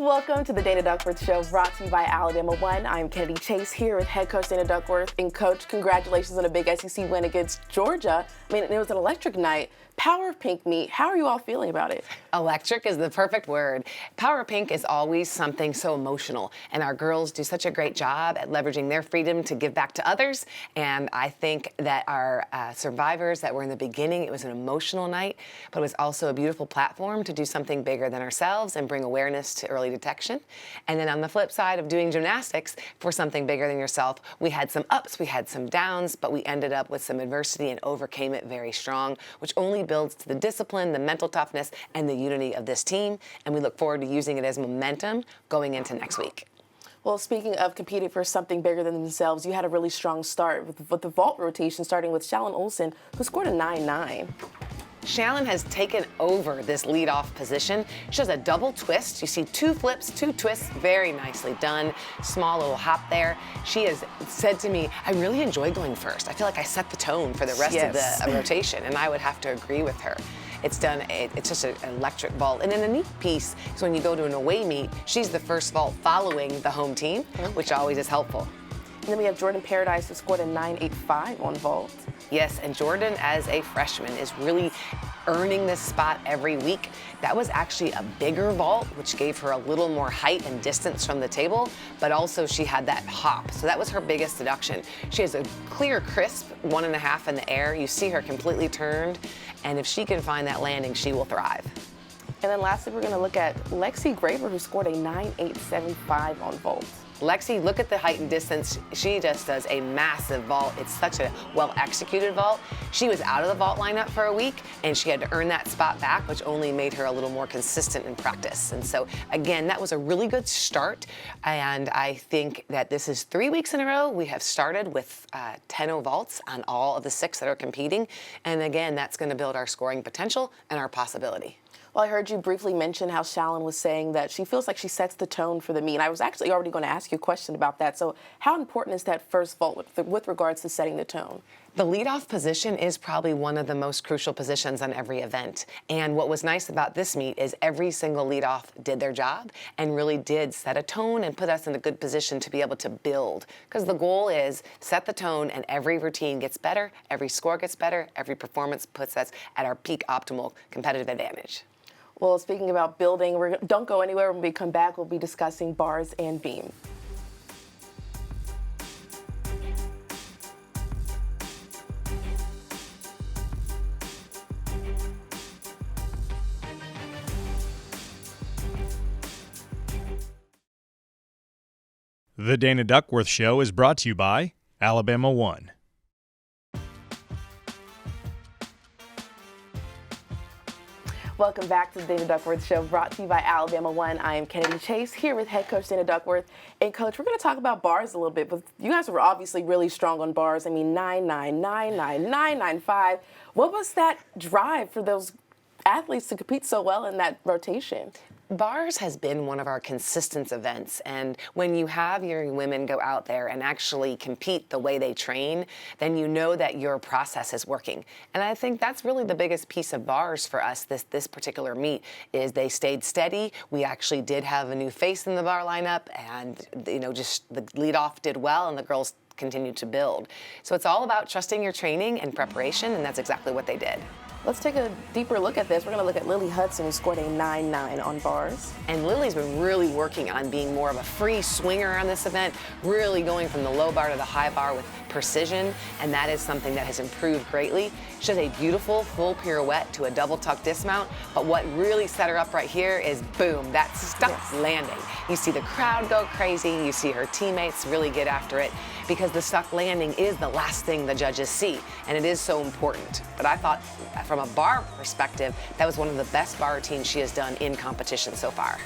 Welcome to the Dana Duckworth Show, brought to you by Alabama One. I'm Kennedy Chase here with head coach Dana Duckworth. And coach, congratulations on a big SEC win against Georgia. I mean, it was an electric night. Power of Pink meet. How are you all feeling about it? Electric is the perfect word. Power of Pink is always something so emotional, and our girls do such a great job at leveraging their freedom to give back to others. And I think that our survivors that were in the beginning, it was an emotional night, but it was also a beautiful platform to do something bigger than ourselves and bring awareness to early detection. And then on the flip side of doing gymnastics for something bigger than yourself, we had some ups, we had some downs, but we ended up with some adversity and overcame it very strong, which only builds to the discipline, the mental toughness, and the unity of this team. And we look forward to using it as momentum going into next week. Well, speaking of competing for something bigger than themselves, you had a really strong start with the vault rotation, starting with Shallon Olsen, who scored a 9.9. Shallon has taken over this leadoff position. She does a double twist. You see two flips, two twists, very nicely done. Small little hop there. She has said to me, I really enjoy going first. I feel like I set the tone for the rest of the rotation, and I would have to agree with her. It's just an electric vault. And then the neat piece is when you go to an away meet, she's the first vault following the home team, which always is helpful. And then we have Jordan Paradise, who scored a 9.85 on vault. Yes, and Jordan, as a freshman, is really earning this spot every week. That was actually a bigger vault, which gave her a little more height and distance from the table, but also she had that hop. So that was her biggest deduction. She has a clear, crisp 1.5 in the air. You see her completely turned, and if she can find that landing, she will thrive. And then lastly, we're going to look at Lexi Graver, who scored a 9.875 on vault. Lexi, look at the height and distance. She just does a massive vault. It's such a well-executed vault. She was out of the vault lineup for a week, and she had to earn that spot back, which only made her a little more consistent in practice. And so, again, that was a really good start, and I think that this is 3 weeks in a row. We have started with 10 vaults on all of the 6 that are competing, and again, that's going to build our scoring potential and our possibility. Well, I heard you briefly mention how Shallon was saying that she feels like she sets the tone for the meet. And I was actually already going to ask you a question about that. So how important is that first vault with regards to setting the tone? The leadoff position is probably one of the most crucial positions on every event. And what was nice about this meet is every single leadoff did their job and really did set a tone and put us in a good position to be able to build. Because the goal is set the tone and every routine gets better, every score gets better, every performance puts us at our peak optimal competitive advantage. Well, speaking about building, don't go anywhere. When we come back, we'll be discussing bars and beam. The Dana Duckworth Show is brought to you by Alabama One. Welcome back to the Dana Duckworth Show, brought to you by Alabama One. I am Kennedy Chase, here with head coach Dana Duckworth. And coach, we're going to talk about bars a little bit, but you guys were obviously really strong on bars. I mean, 9.9, 9.9, 9.95. What was that drive for those athletes to compete so well in that rotation? Bars has been one of our consistent events, and when you have your women go out there and actually compete the way they train, then you know that your process is working. And I think that's really the biggest piece of bars for us this particular meet, is they stayed steady. We actually did have a new face in the bar lineup, and just the leadoff did well, and the girls continued to build. So it's all about trusting your training and preparation, and that's exactly what they did. Let's take a deeper look at this. We're going to look at Lily Hudson, who scored a 9.9 on bars. And Lily's been really working on being more of a free swinger on this event, really going from the low bar to the high bar with precision, and that is something that has improved greatly. She does a beautiful full pirouette to a double tuck dismount, but what really set her up right here is, boom, that stuck landing. You see the crowd go crazy, you see her teammates really get after it, because the stuck landing is the last thing the judges see, and it is so important. But I thought, from a bar perspective, that was one of the best bar routines she has done in competition so far.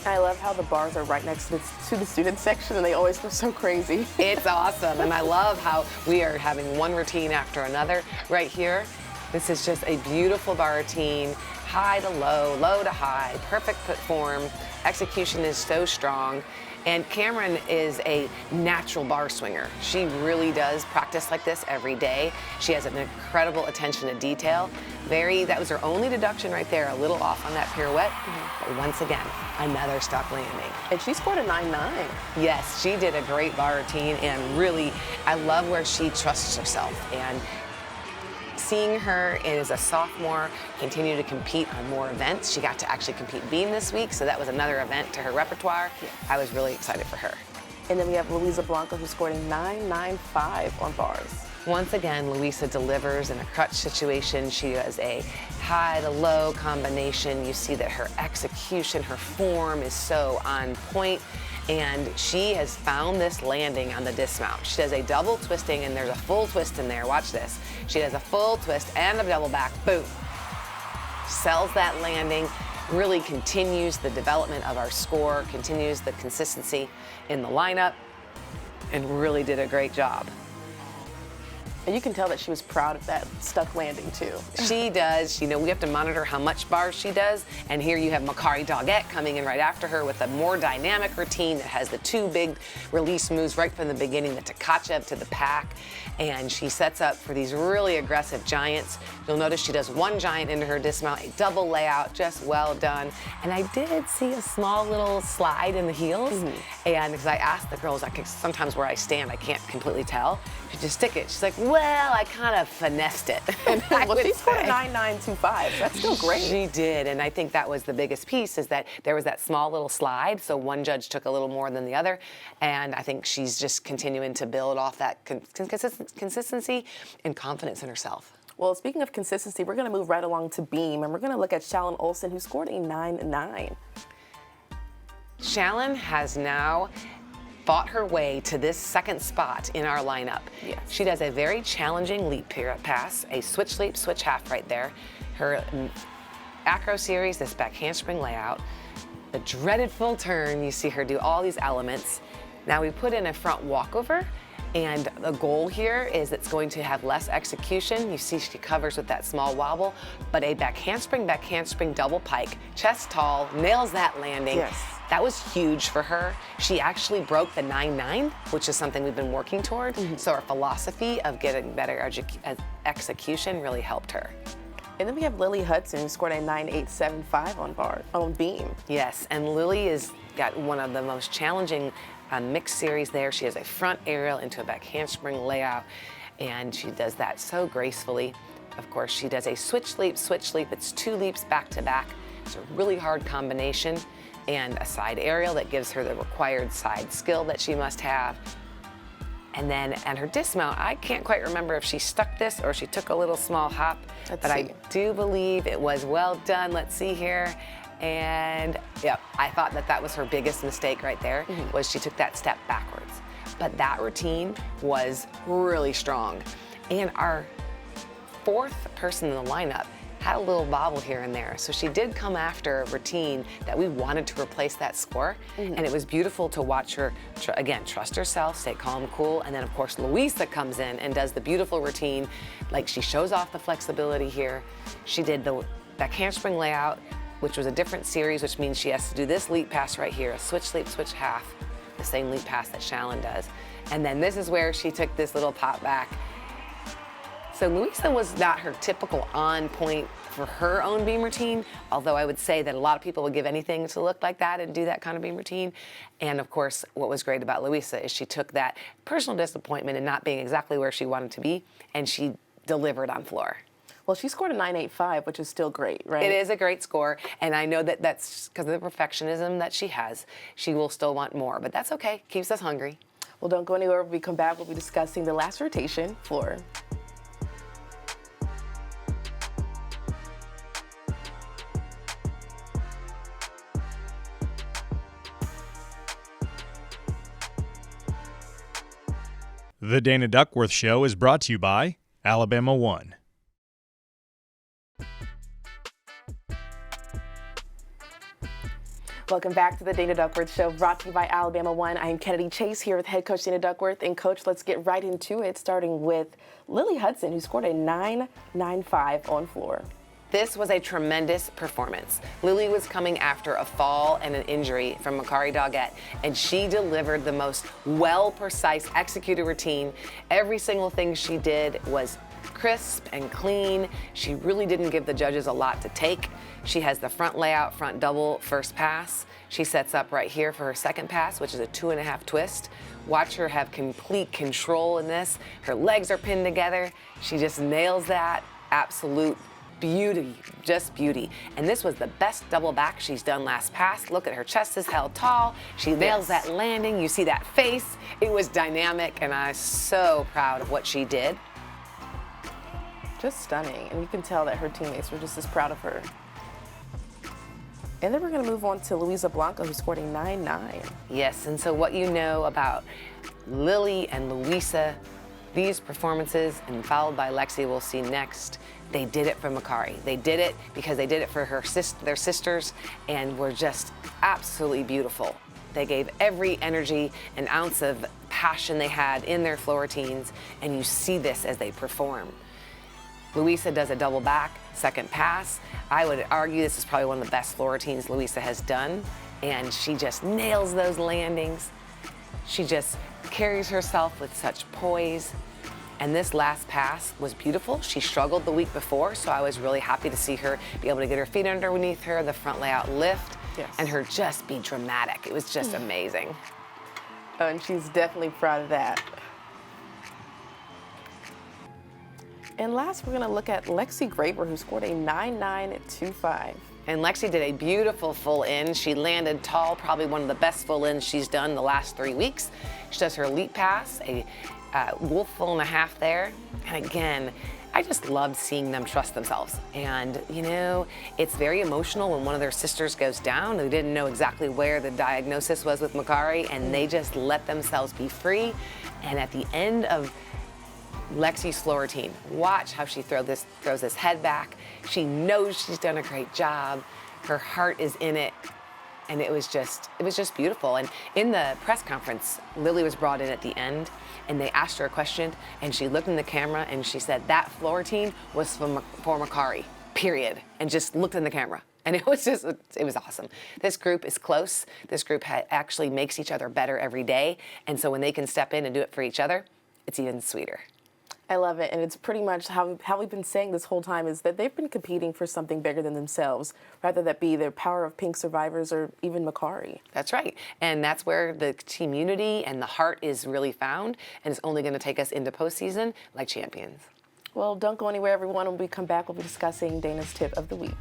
I love how the bars are right next to the student section, and they always go so crazy. It's awesome, and I love how we are having one routine after another right here. This is just a beautiful bar routine, high to low, low to high, perfect form. Execution is so strong. And Cameron is a natural bar swinger. She really does practice like this every day. She has an incredible attention to detail. That was her only deduction right there, a little off on that pirouette. But once again, another stuck landing. And she scored a 9.9. Yes, she did a great bar routine, and really, I love where she trusts herself. And seeing her as a sophomore continue to compete on more events. She got to actually compete beam this week, so that was another event to her repertoire. Yes. I was really excited for her. And then we have Luisa Blanco, who scored a 9.95 on bars. Once again, Luisa delivers in a crutch situation. She does a high to low combination. You see that her execution, her form is so on point. And she has found this landing on the dismount. She does a double twisting, and there's a full twist in there. Watch this. She does a full twist and a double back. Boom. Sells that landing, really continues the development of our score, continues the consistency in the lineup, and really did a great job. And you can tell that she was proud of that stuck landing, too. She does. You know, we have to monitor how much bars she does. And here you have Makari Doggett coming in right after her with a more dynamic routine that has the two big release moves right from the beginning, the Tkachev to the pack. And she sets up for these really aggressive giants. You'll notice she does one giant into her dismount, a double layout, just well done. And I did see a small little slide in the heels. And because I asked the girls, sometimes where I stand, I can't completely tell. She just stick it. She's like, well, I kind of finessed it. Well, she scored a 9.925. That's still great. She did, and I think that was the biggest piece, is that there was that small little slide, so one judge took a little more than the other, and I think she's just continuing to build off that consistency and confidence in herself. Well, speaking of consistency, we're going to move right along to beam, and we're going to look at Shallon Olsen, who scored a 9.9. Shallon has now fought her way to this second spot in our lineup. Yes. She does a very challenging leap pass, a switch leap, switch half right there. Her acro series, this back handspring layout, the dreaded full turn, you see her do all these elements. Now we put in a front walkover, and the goal here is it's going to have less execution. You see she covers with that small wobble, but a back handspring double pike, chest tall, nails that landing. Yes. That was huge for her. She actually broke the 9.9, which is something we've been working toward. So our philosophy of getting better execution really helped her. And then we have Lily Hudson, who scored a 9.875 on beam. Yes, and Lily has got one of the most challenging mixed series there. She has a front aerial into a back handspring layout, and she does that so gracefully. Of course, she does a switch leap. It's two leaps back to back. It's a really hard combination, and a side aerial that gives her the required side skill that she must have. And then at her dismount, I can't quite remember if she stuck this or she took a little small hop, but I do believe it was well done. Let's see here. And yeah, I thought that was her biggest mistake right there, was she took that step backwards. But that routine was really strong. And our fourth person in the lineup had a little bobble here and there. So she did come after a routine that we wanted to replace that score. And it was beautiful to watch her, again, trust herself, stay calm, cool. And then of course, Luisa comes in and does the beautiful routine. Like, she shows off the flexibility here. She did the back handspring layout, which was a different series, which means she has to do this leap pass right here, a switch leap, switch half, the same leap pass that Shallon does. And then this is where she took this little pop back. So Luisa was not her typical on point for her own beam routine, although I would say that a lot of people would give anything to look like that and do that kind of beam routine. And of course, what was great about Luisa is she took that personal disappointment and not being exactly where she wanted to be, and she delivered on floor. Well, she scored a 9.85, which is still great, right? It is a great score, and I know that that's because of the perfectionism that she has. She will still want more, but that's okay. Keeps us hungry. Well, don't go anywhere. When we come back, we'll be discussing the last rotation, floor. The Dana Duckworth Show is brought to you by Alabama One. Welcome back to the Dana Duckworth Show, brought to you by Alabama One. I am Kennedy Chase here with head coach Dana Duckworth. And coach, let's get right into it, starting with Lily Hudson, who scored a 9.95 on floor. This was a tremendous performance. Lily was coming after a fall and an injury from Makari Doggett, and she delivered the most precise, executed routine. Every single thing she did was crisp and clean. She really didn't give the judges a lot to take. She has the front layout, front double, first pass. She sets up right here for her second pass, which is a 2.5 twist. Watch her have complete control in this. Her legs are pinned together. She just nails that. Absolute beauty, just beauty. And this was the best double back she's done last pass. Look at her chest is held tall. She nails that landing. You see that face. It was dynamic, and I'm so proud of what she did. Just stunning, and you can tell that her teammates were just as proud of her. And then we're going to move on to Luisa Blanco, who scored a 9.9. Yes, and so what you know about Lily and Luisa, these performances, and followed by Lexi, we'll see next, they did it for Makari. They did it because they did it for their sisters, and were just absolutely beautiful. They gave every energy, an ounce of passion they had in their floor routines, and you see this as they perform. Luisa does a double back, second pass. I would argue this is probably one of the best floor routines Luisa has done, and she just nails those landings. She just carries herself with such poise. And this last pass was beautiful. She struggled the week before, so I was really happy to see her be able to get her feet underneath her, the front layout lift, and her just be dramatic. It was just amazing. Oh, and she's definitely proud of that. And last, we're going to look at Lexi Graber, who scored a 9.925. And Lexi did a beautiful full in. She landed tall, probably one of the best full ins she's done the last 3 weeks. She does her leap pass, a wolf full and a half there. And again, I just loved seeing them trust themselves. And you know, it's very emotional when one of their sisters goes down. They didn't know exactly where the diagnosis was with Makari, and they just let themselves be free. And at the end of Lexi's floor routine, watch how she throws this head back. She knows she's done a great job. Her heart is in it. And it was just beautiful. And in the press conference, Lily was brought in at the end, and they asked her a question, and she looked in the camera and she said that floor routine was for Makari, period, and just looked in the camera. And it was awesome. This group is close. This group actually makes each other better every day. And so when they can step in and do it for each other, it's even sweeter. I love it, and it's pretty much how we've been saying this whole time, is that they've been competing for something bigger than themselves, whether that be their Power of Pink survivors or even Makari. That's right, and that's where the team unity and the heart is really found, and it's only going to take us into postseason like champions. Well, don't go anywhere, everyone. When we come back, we'll be discussing Dana's tip of the week.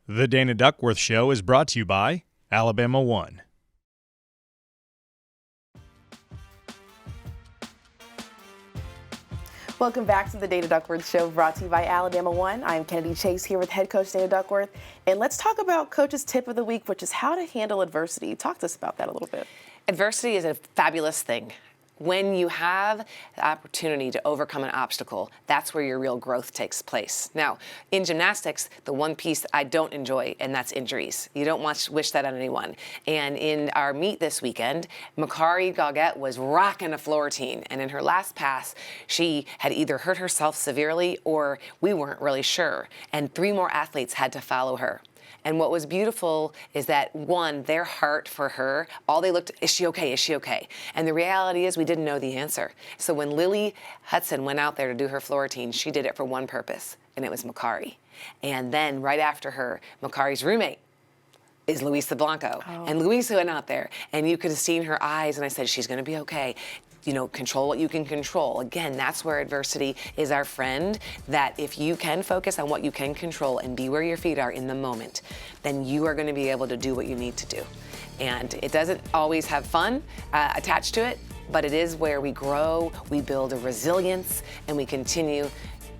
The Dana Duckworth Show is brought to you by Alabama One. Welcome back to the Dana Duckworth Show, brought to you by Alabama One. I'm Kennedy Chase here with head coach Dana Duckworth, and let's talk about Coach's tip of the week, which is how to handle adversity. Talk to us about that a little bit. Adversity is a fabulous thing. When you have the opportunity to overcome an obstacle, that's where your real growth takes place. Now, in gymnastics, the one piece I don't enjoy, and that's injuries. You don't wish that on anyone. And in our meet this weekend, Makari Doggett was rocking a floor routine, and in her last pass, she had either hurt herself severely or we weren't really sure, and 3 more athletes had to follow her. And what was beautiful is that, one, their heart for her, all they looked, is she okay, is she okay? And the reality is we didn't know the answer. So when Lily Hudson went out there to do her floor routine, she did it for one purpose, and it was Makari. And then right after her, Makari's roommate is Luisa Blanco. Oh. And Luisa went out there, and you could have seen her eyes, and I said, she's gonna be okay. You know, control what you can control. Again, that's where adversity is our friend, that if you can focus on what you can control and be where your feet are in the moment, then you are gonna be able to do what you need to do. And it doesn't always have fun attached to it, but it is where we grow, we build a resilience, and we continue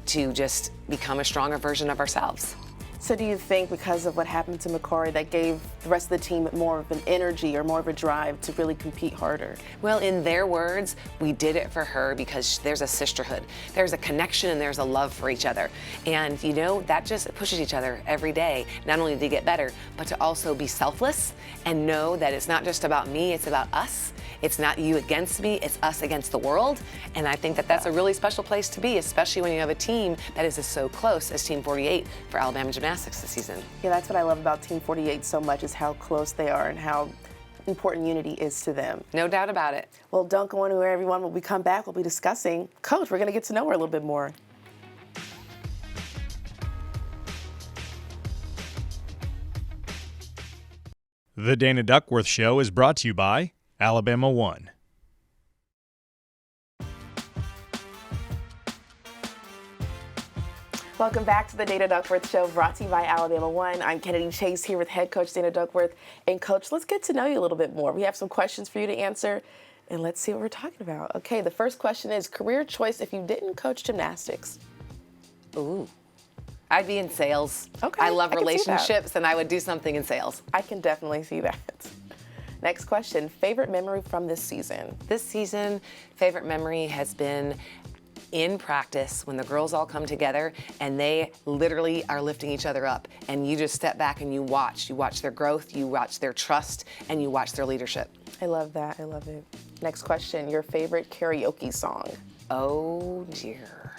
to just become a stronger version of ourselves. So do you think because of what happened to Macari that gave the rest of the team more of an energy or more of a drive to really compete harder? Well, in their words, we did it for her because there's a sisterhood. There's a connection and there's a love for each other. And you know, that just pushes each other every day, not only to get better, but to also be selfless and know that it's not just about me, it's about us. It's not you against me, it's us against the world. And I think that that's a really special place to be, especially when you have a team that is so close as Team 48 for Alabama Gymnastics this season. Yeah, that's what I love about Team 48 so much is how close they are and how important unity is to them. No doubt about it. Well, don't go anywhere, everyone. When we come back, we'll be discussing Coach. We're going to get to know her a little bit more. The Dana Duckworth Show is brought to you by Alabama One. Welcome back to the Dana Duckworth Show, brought to you by Alabama One. I'm Kennedy Chase here with head coach Dana Duckworth. And Coach, let's get to know you a little bit more. We have some questions for you to answer, and let's see what we're talking about. Okay, the first question is career choice if you didn't coach gymnastics. Ooh. I'd be in sales. Okay, I love I can see that. relationships, and I would do something in sales. I can definitely see that. Next question, favorite memory from this season? This season, favorite memory has been in practice when the girls all come together and they literally are lifting each other up, and you just step back and you watch their growth, you watch their trust, and you watch their leadership. I love that. I love it. Next question, your favorite karaoke song? Oh dear.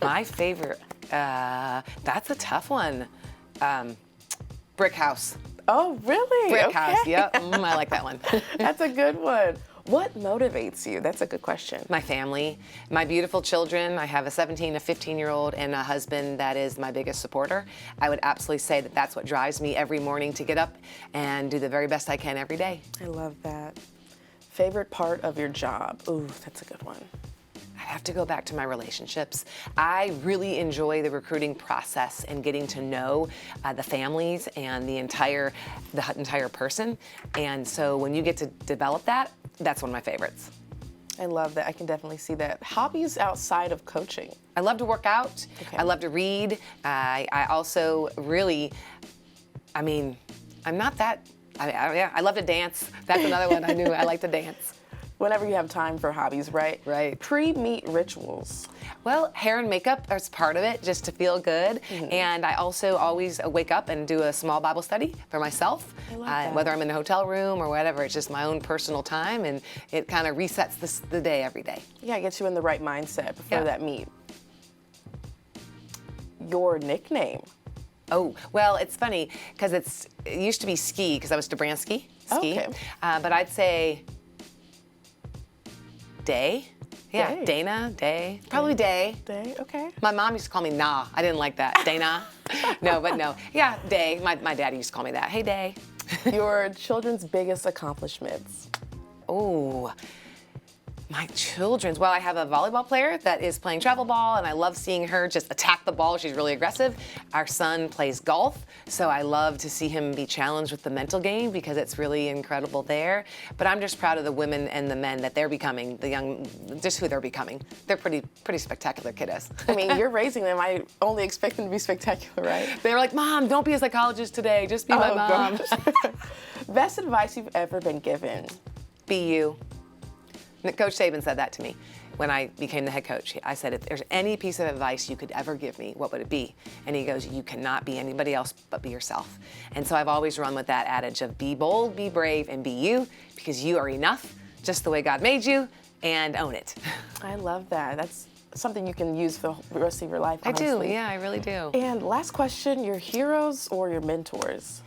My favorite, that's a tough one. Brick House. Oh, really? Brick Okay. House, yep, I like that one. That's a good one. What motivates you? That's a good question. My family, my beautiful children. I have a 17, a 15-year-old, and a husband that is my biggest supporter. I would absolutely say that that's what drives me every morning to get up and do the very best I can every day. I love that. Favorite part of your job? Ooh, that's a good one. I have to go back to my relationships. I really enjoy the recruiting process and getting to know the families and the entire person. And so when you get to develop that, that's one of my favorites. I love that. I can definitely see that. Hobbies outside of coaching? I love to work out. Okay. I love to read. I also really, I'm not that, I love to dance. That's another one I knew. I like to dance. Whenever you have time for hobbies, right? Right. Pre-meet rituals. Well, hair and makeup is part of it, just to feel good. And I also always wake up and do a small Bible study for myself. I love that. Whether I'm in a hotel room or whatever, it's just my own personal time, and it kind of resets the day every day. Yeah, it gets you in the right mindset before Yeah. that meet. Your nickname? Oh, well, it's funny, because it used to be Ski, because I was Dobransky, Ski. Okay. But I'd say Day. Yeah, Day. Dana, Day. Probably Day. Day, okay. My mom used to call me Nah. I didn't like that. Dana. No. Yeah, Day. My dad used to call me that. Hey, Day. Your children's biggest accomplishments? Oh, my children's. Well, I have a volleyball player that is playing travel ball, and I love seeing her just attack the ball. She's really aggressive. Our son plays golf, so I love to see him be challenged with the mental game because it's really incredible there. But I'm just proud of the women and the men that they're becoming, just who they're becoming. They're pretty spectacular kiddos. I mean, you're raising them. I only expect them to be spectacular, right? They were like, Mom, don't be a psychologist today. Just be my mom. gosh. Best advice you've ever been given? Be you. Coach Saban said that to me when I became the head coach. I said, if there's any piece of advice you could ever give me, what would it be? And he goes, you cannot be anybody else but be yourself. And so I've always run with that adage of be bold, be brave, and be you, because you are enough, just the way God made you, and own it. I love that. That's something you can use for the rest of your life, I honestly. do, yeah, I really do. And last question, your heroes or your mentors?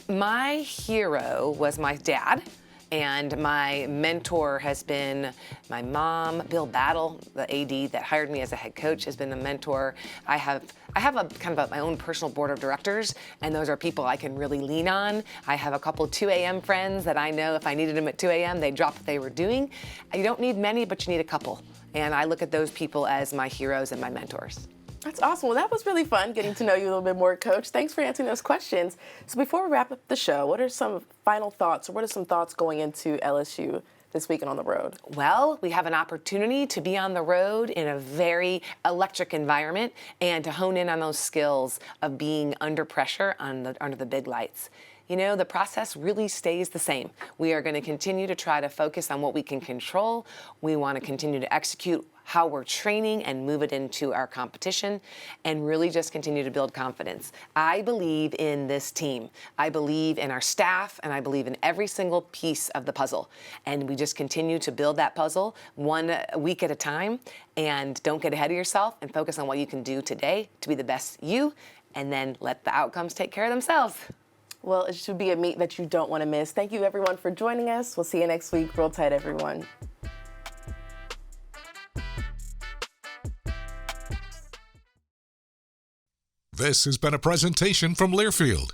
My hero was my dad. And my mentor has been my mom. Bill Battle, the AD that hired me as a head coach, has been a mentor. I have a kind of my own personal board of directors, and those are people I can really lean on. I have a couple 2 a.m. friends that I know if I needed them at 2 a.m., they'd drop what they were doing. You don't need many, but you need a couple. And I look at those people as my heroes and my mentors. That's awesome. Well, that was really fun getting to know you a little bit more, Coach. Thanks for answering those questions. So before we wrap up the show, what are some final thoughts, or what are some thoughts going into LSU this weekend on the road? Well, we have an opportunity to be on the road in a very electric environment and to hone in on those skills of being under pressure under the big lights. You know, the process really stays the same. We are going to continue to try to focus on what we can control. We want to continue to execute how we're training and move it into our competition and really just continue to build confidence. I believe in this team. I believe in our staff, and I believe in every single piece of the puzzle. And we just continue to build that puzzle 1 week at a time, and don't get ahead of yourself and focus on what you can do today to be the best you, and then let the outcomes take care of themselves. Well, it should be a meet that you don't want to miss. Thank you, everyone, for joining us. We'll see you next week. Roll Tide, everyone. This has been a presentation from Learfield,